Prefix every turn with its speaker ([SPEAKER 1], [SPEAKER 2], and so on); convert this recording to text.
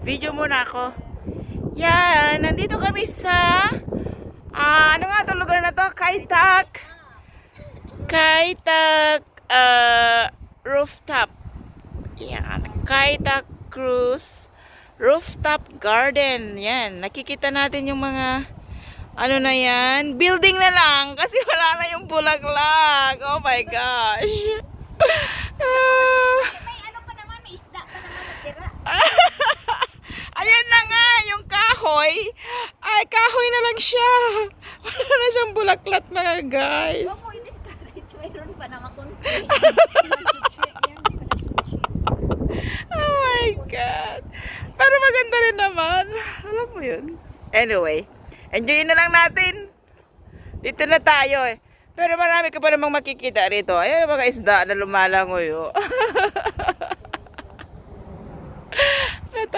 [SPEAKER 1] Video muna ako. Yan, nandito kami sa ano nga itong lugar na to? Kaitak. Kaitak rooftop. Yan, Kaitak Cruise Rooftop Garden. Yan, nakikita natin yung mga ano na yan, building na lang kasi wala na yung bulaklak. Oh my gosh.
[SPEAKER 2] May ano pa naman, may isda pa naman natira.
[SPEAKER 1] Ayan na nga, yung kahoy. Ay, kahoy na lang siya. Wala na siyang bulaklak mga guys.
[SPEAKER 2] Huwag mo i-discourage, mayroon pa naman kunti.
[SPEAKER 1] Oh my God. Pero maganda rin naman. Alam mo yun. Anyway, enjoyin na lang natin. Dito na tayo eh. Pero marami ka pa namang makikita rito. Ayan mga isda na lumalangoy oh.